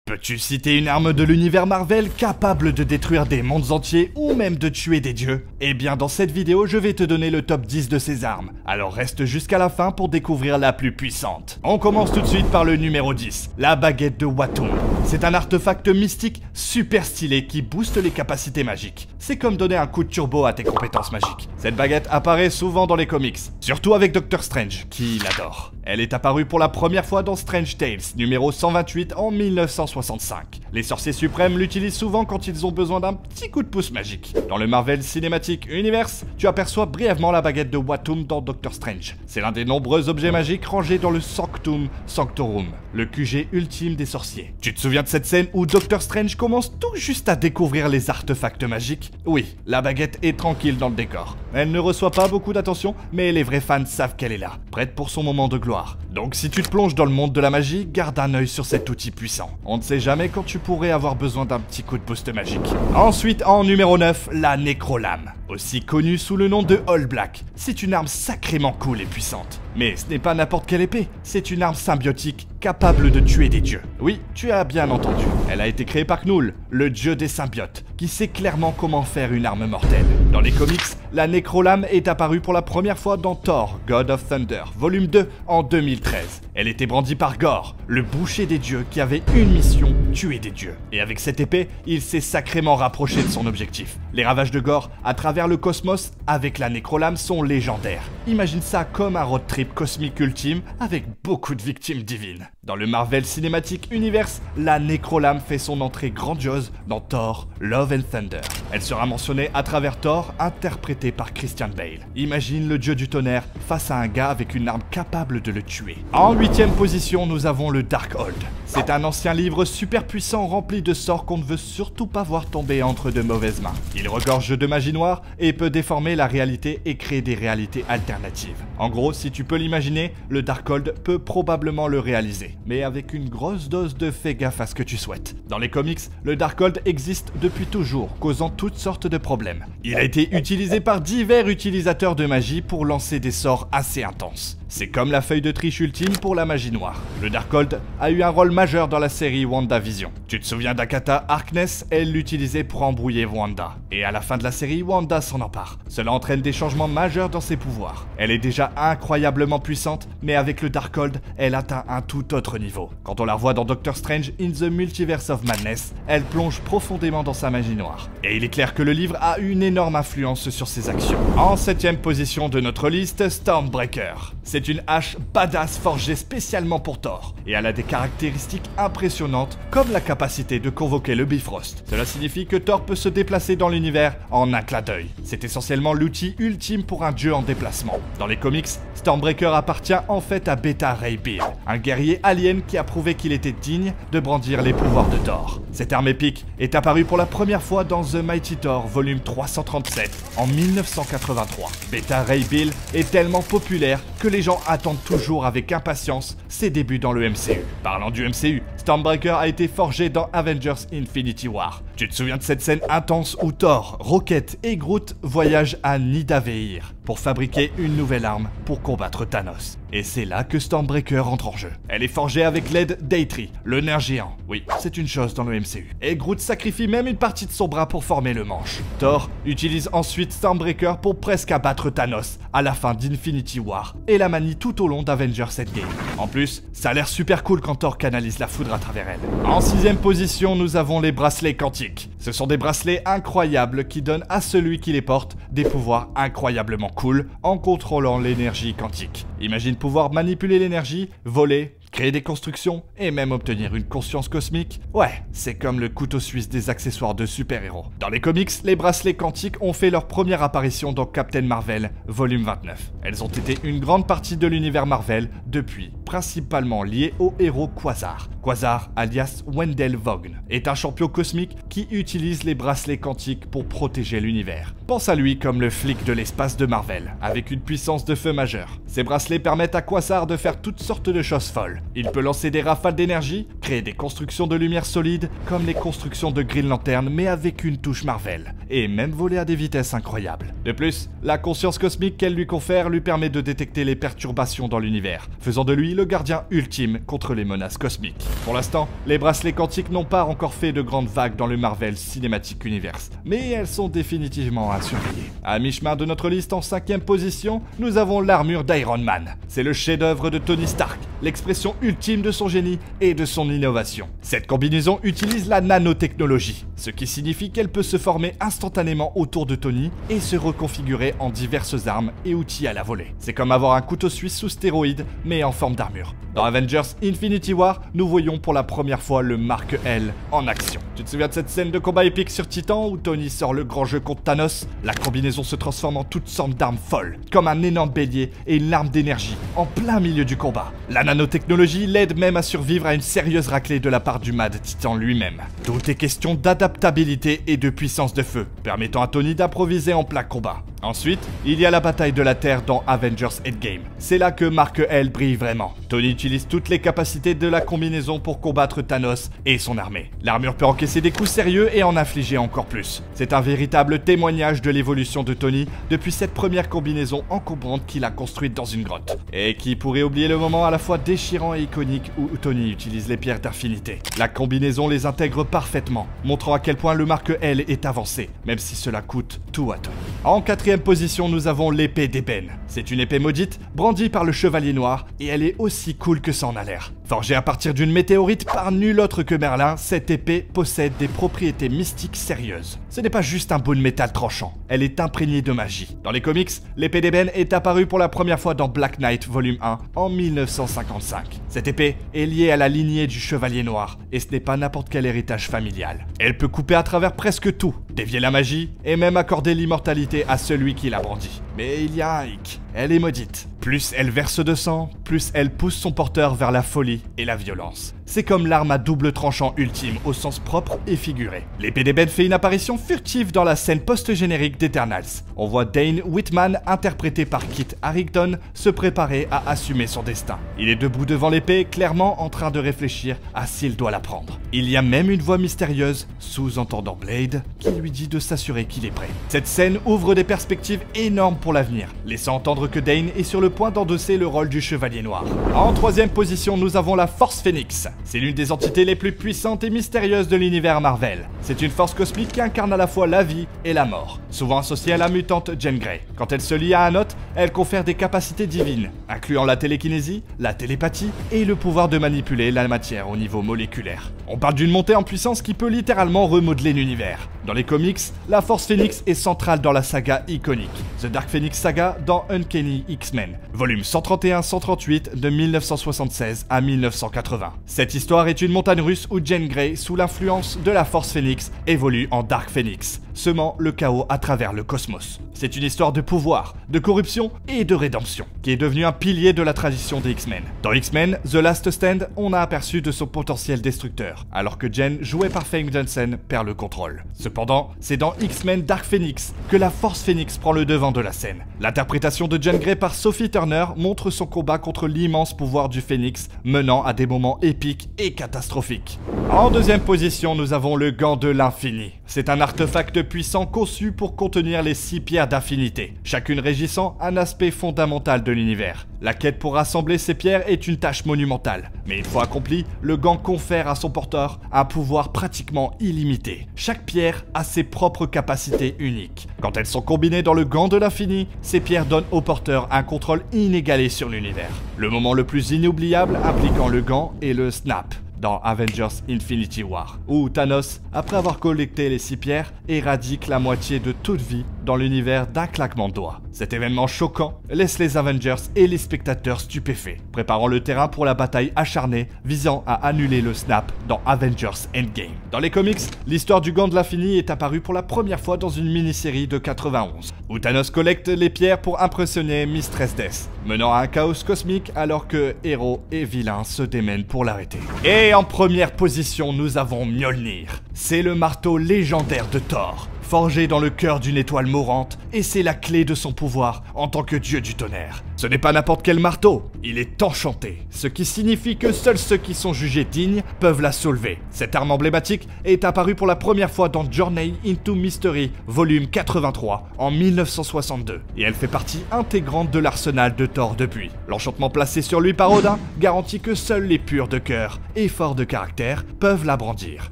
Peux-tu citer une arme de l'univers Marvel capable de détruire des mondes entiers ou même de tuer des dieux? Eh bien dans cette vidéo je vais te donner le top 10 de ces armes, alors reste jusqu'à la fin pour découvrir la plus puissante. On commence tout de suite par le numéro 10, la baguette de Watum. C'est un artefact mystique super stylé qui booste les capacités magiques. C'est comme donner un coup de turbo à tes compétences magiques. Cette baguette apparaît souvent dans les comics, surtout avec Doctor Strange, qui l'adore. Elle est apparue pour la première fois dans Strange Tales, numéro 128 en 1965. Les sorciers suprêmes l'utilisent souvent quand ils ont besoin d'un petit coup de pouce magique. Dans le Marvel Cinematic Universe, tu aperçois brièvement la baguette de Watum dans Doctor Strange. C'est l'un des nombreux objets magiques rangés dans le Sanctum Sanctorum, le QG ultime des sorciers. Tu te souviens de cette scène où Doctor Strange commence tout juste à découvrir les artefacts magiques? Oui, la baguette est tranquille dans le décor. Elle ne reçoit pas beaucoup d'attention, mais les vrais fans savent qu'elle est là, prête pour son moment de gloire. Donc si tu te plonges dans le monde de la magie, garde un œil sur cet outil puissant. On ne sait jamais quand tu pourrais avoir besoin d'un petit coup de boost magique. Ensuite, en numéro 9, la Nécrolame, aussi connue sous le nom de All Black. C'est une arme sacrément cool et puissante. Mais ce n'est pas n'importe quelle épée, c'est une arme symbiotique capable de tuer des dieux. Oui, tu as bien entendu. Elle a été créée par Knull, le dieu des symbiotes, qui sait clairement comment faire une arme mortelle. Dans les comics, la Nécrolame est apparue pour la première fois dans Thor, God of Thunder, volume 2, en 2013. Elle était brandie par Gore, le boucher des dieux qui avait une mission, tuer des dieux. Et avec cette épée, il s'est sacrément rapproché de son objectif. Les ravages de Gore à travers le cosmos avec la Nécrolame sont légendaires. Imagine ça comme un road trip cosmique ultime avec beaucoup de victimes divines. Dans le Marvel Cinematic Universe, la Nécrolame fait son entrée grandiose dans Thor, Love and Thunder. Elle sera mentionnée à travers Thor, interprétée par Christian Bale. Imagine le dieu du tonnerre face à un gars avec une arme capable de le tuer. En 8e position, nous avons le Darkhold. C'est un ancien livre super puissant rempli de sorts qu'on ne veut surtout pas voir tomber entre de mauvaises mains. Il regorge de magie noire et peut déformer la réalité et créer des réalités alternatives. En gros, si tu peux l'imaginer, le Darkhold peut probablement le réaliser, mais avec une grosse dose de fais gaffe à ce que tu souhaites. Dans les comics, le Darkhold existe depuis toujours, causant toutes sortes de problèmes. Il a été utilisé par divers utilisateurs de magie pour lancer des sorts assez intenses. C'est comme la feuille de triche ultime pour la magie noire. Le Darkhold a eu un rôle majeur dans la série WandaVision. Tu te souviens d'Agatha Harkness? Elle l'utilisait pour embrouiller Wanda. Et à la fin de la série, Wanda s'en empare. Cela entraîne des changements majeurs dans ses pouvoirs. Elle est déjà incroyablement puissante, mais avec le Darkhold, elle atteint un tout autre niveau. Quand on la revoit dans Doctor Strange in the Multiverse of Madness, elle plonge profondément dans sa magie noire. Et il est clair que le livre a une énorme influence sur ses actions. En 7e position de notre liste, Stormbreaker. C'est une hache badass forgée spécialement pour Thor, et elle a des caractéristiques impressionnantes comme la capacité de convoquer le Bifrost. Cela signifie que Thor peut se déplacer dans l'univers en un clin d'œil. C'est essentiellement l'outil ultime pour un dieu en déplacement. Dans les comics, Stormbreaker appartient en fait à Beta Ray Bill, un guerrier alien qui a prouvé qu'il était digne de brandir les pouvoirs de Thor. Cette arme épique est apparue pour la première fois dans The Mighty Thor volume 337 en 1983. Beta Ray Bill est tellement populaire que les gens attendent toujours avec impatience ses débuts dans le MCU. Parlant du MCU, Stormbreaker a été forgé dans Avengers Infinity War. Tu te souviens de cette scène intense où Thor, Rocket et Groot voyagent à Nidavellir pour fabriquer une nouvelle arme pour combattre Thanos. Et c'est là que Stormbreaker entre en jeu. Elle est forgée avec l'aide d'Aitri, le nain géant. Oui, c'est une chose dans le MCU. Et Groot sacrifie même une partie de son bras pour former le manche. Thor utilise ensuite Stormbreaker pour presque abattre Thanos à la fin d'Infinity War et la manie tout au long d'Avengers Endgame. En plus, ça a l'air super cool quand Thor canalise la foudre à travers elle. En 6e position, nous avons les bracelets quantiques. Ce sont des bracelets incroyables qui donnent à celui qui les porte des pouvoirs incroyablement cool en contrôlant l'énergie quantique. Imagine pouvoir manipuler l'énergie, voler, créer des constructions et même obtenir une conscience cosmique. Ouais, c'est comme le couteau suisse des accessoires de super-héros. Dans les comics, les bracelets quantiques ont fait leur première apparition dans Captain Marvel, volume 29. Elles ont été une grande partie de l'univers Marvel depuis, principalement liées au héros Quasar. Quasar, alias Wendell Vaughn, est un champion cosmique qui utilise les bracelets quantiques pour protéger l'univers. Pense à lui comme le flic de l'espace de Marvel, avec une puissance de feu majeure. Ces bracelets permettent à Quasar de faire toutes sortes de choses folles. Il peut lancer des rafales d'énergie, créer des constructions de lumière solide, comme les constructions de Green Lantern, mais avec une touche Marvel, et même voler à des vitesses incroyables. De plus, la conscience cosmique qu'elle lui confère lui permet de détecter les perturbations dans l'univers, faisant de lui le gardien ultime contre les menaces cosmiques. Pour l'instant, les bracelets quantiques n'ont pas encore fait de grandes vagues dans le Marvel Cinematic Universe, mais elles sont définitivement à surveiller. À mi-chemin de notre liste, en 5e position, nous avons l'armure d'Iron Man. C'est le chef-d'œuvre de Tony Stark, l'expression ultime de son génie et de son innovation. Cette combinaison utilise la nanotechnologie, ce qui signifie qu'elle peut se former instantanément autour de Tony et se reconfigurer en diverses armes et outils à la volée. C'est comme avoir un couteau suisse sous stéroïdes, mais en forme d'armure. Dans Avengers Infinity War, nous voyons pour la première fois le Mark L en action. Tu te souviens de cette scène de combat épique sur Titan où Tony sort le grand jeu contre Thanos? La combinaison se transforme en toutes sortes d'armes folles, comme un énorme bélier et une larme d'énergie, en plein milieu du combat. La nanotechnologie l'aide même à survivre à une sérieuse raclée de la part du Mad Titan lui-même. Tout est question d'adaptabilité et de puissance de feu, permettant à Tony d'improviser en plein combat. Ensuite, il y a la bataille de la Terre dans Avengers Endgame. C'est là que Mark L brille vraiment. Tony utilise toutes les capacités de la combinaison pour combattre Thanos et son armée. L'armure peut encaisser des coups sérieux et en infliger encore plus. C'est un véritable témoignage de l'évolution de Tony depuis cette première combinaison encombrante qu'il a construite dans une grotte. Et qui pourrait oublier le moment à la fois déchirant et iconique où Tony utilise les pierres d'infinité. La combinaison les intègre parfaitement, montrant à quel point le Mark L est avancé, même si cela coûte tout à Tony. En 4e position, nous avons l'épée d'ébène. C'est une épée maudite, brandie par le Chevalier Noir, et elle est aussi cool que ça en a l'air. Forgée à partir d'une météorite par nul autre que Merlin, cette épée possède des propriétés mystiques sérieuses. Ce n'est pas juste un bout de métal tranchant, elle est imprégnée de magie. Dans les comics, l'épée d'ébène est apparue pour la première fois dans Black Knight volume 1 en 1955. Cette épée est liée à la lignée du Chevalier Noir, et ce n'est pas n'importe quel héritage familial. Elle peut couper à travers presque tout, dévier la magie, et même accorder l'immortalité à celui qui la brandit. Mais il y a un hic, elle est maudite. Plus elle verse de sang, plus elle pousse son porteur vers la folie et la violence. C'est comme l'arme à double tranchant ultime au sens propre et figuré. L'épée d'ébène fait une apparition furtive dans la scène post-générique d'Eternals. On voit Dane Whitman, interprété par Kit Harington, se préparer à assumer son destin. Il est debout devant l'épée, clairement en train de réfléchir à s'il doit la prendre. Il y a même une voix mystérieuse, sous-entendant Blade, qui lui dit de s'assurer qu'il est prêt. Cette scène ouvre des perspectives énormes pour l'avenir, laissant entendre que Dane est sur le point d'endosser le rôle du Chevalier Noir. En 3e position, nous avons la Force Phoenix. C'est l'une des entités les plus puissantes et mystérieuses de l'univers Marvel. C'est une force cosmique qui incarne à la fois la vie et la mort, souvent associée à la mutante Jean Grey. Quand elle se lie à un hôte, elle confère des capacités divines, incluant la télékinésie, la télépathie et le pouvoir de manipuler la matière au niveau moléculaire. On parle d'une montée en puissance qui peut littéralement remodeler l'univers. Dans les comics, la Force Phoenix est centrale dans la saga iconique, The Dark Phoenix Saga dans Uncanny X-Men, volume 131-138 de 1976 à 1980. Cette histoire est une montagne russe où Jean Grey, sous l'influence de la Force Phoenix, évolue en Dark Phoenix, semant le chaos à travers le cosmos. C'est une histoire de pouvoir, de corruption et de rédemption, qui est devenue un pilier de la tradition des X-Men. Dans X-Men, The Last Stand, on a aperçu de son potentiel destructeur, alors que Jen, jouée par Famke Janssen, perd le contrôle. Cependant, c'est dans X-Men Dark Phoenix que la Force Phoenix prend le devant de la scène. L'interprétation de Jean Grey par Sophie Turner montre son combat contre l'immense pouvoir du Phénix, menant à des moments épiques et catastrophiques. En 2e position, nous avons le gant de l'infini. C'est un artefact puissant conçu pour contenir les 6 pierres d'infinité, chacune régissant un aspect fondamental de l'univers. La quête pour rassembler ces pierres est une tâche monumentale, mais une fois accomplie, le gant confère à son porteur un pouvoir pratiquement illimité. Chaque pierre a ses propres capacités uniques. Quand elles sont combinées dans le gant de l'infini, ces pierres donnent au porteur un contrôle inégalé sur l'univers. Le moment le plus inoubliable impliquant le gant est le snap dans Avengers Infinity War, où Thanos, après avoir collecté les 6 pierres, éradique la moitié de toute vie dans l'univers d'un claquement de doigts. Cet événement choquant laisse les Avengers et les spectateurs stupéfaits, préparant le terrain pour la bataille acharnée visant à annuler le snap dans Avengers Endgame. Dans les comics, l'histoire du gant de l'infini est apparue pour la première fois dans une mini-série de 91, où Thanos collecte les pierres pour impressionner Mistress Death, menant à un chaos cosmique alors que héros et vilains se démènent pour l'arrêter. Et en première position, nous avons Mjolnir. C'est le marteau légendaire de Thor, forgé dans le cœur d'une étoile mourante, et c'est la clé de son pouvoir en tant que dieu du tonnerre. Ce n'est pas n'importe quel marteau, il est enchanté, ce qui signifie que seuls ceux qui sont jugés dignes peuvent la soulever. Cette arme emblématique est apparue pour la première fois dans Journey into Mystery, volume 83, en 1962, et elle fait partie intégrante de l'arsenal de Thor depuis. L'enchantement placé sur lui par Odin garantit que seuls les purs de cœur et forts de caractère peuvent la brandir.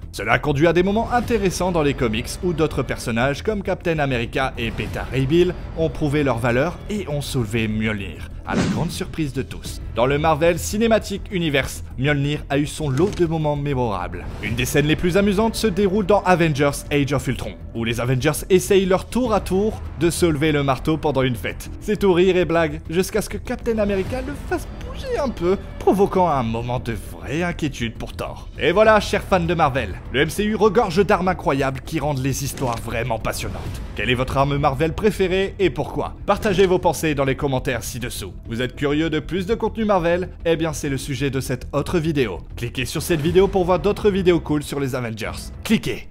Cela a conduit à des moments intéressants dans les comics où d'autres personnages comme Captain America et Beta Ray Bill ont prouvé leur valeur et ont soulevé Mjolnir, à la grande surprise de tous. Dans le Marvel Cinematic Universe, Mjolnir a eu son lot de moments mémorables. Une des scènes les plus amusantes se déroule dans Avengers Age of Ultron, où les Avengers essayent leur tour à tour de soulever le marteau pendant une fête. C'est tout rire et blague, jusqu'à ce que Captain America le fasse bouger un peu, provoquant un moment de vraie inquiétude pour Thor. Et voilà, chers fans de Marvel, le MCU regorge d'armes incroyables qui rendent les histoires vraiment passionnantes. Quelle est votre arme Marvel préférée et pourquoi? Partagez vos pensées dans les commentaires ci-dessous. Vous êtes curieux de plus de contenu Marvel? Eh bien c'est le sujet de cette autre vidéo. Cliquez sur cette vidéo pour voir d'autres vidéos cool sur les Avengers. Cliquez!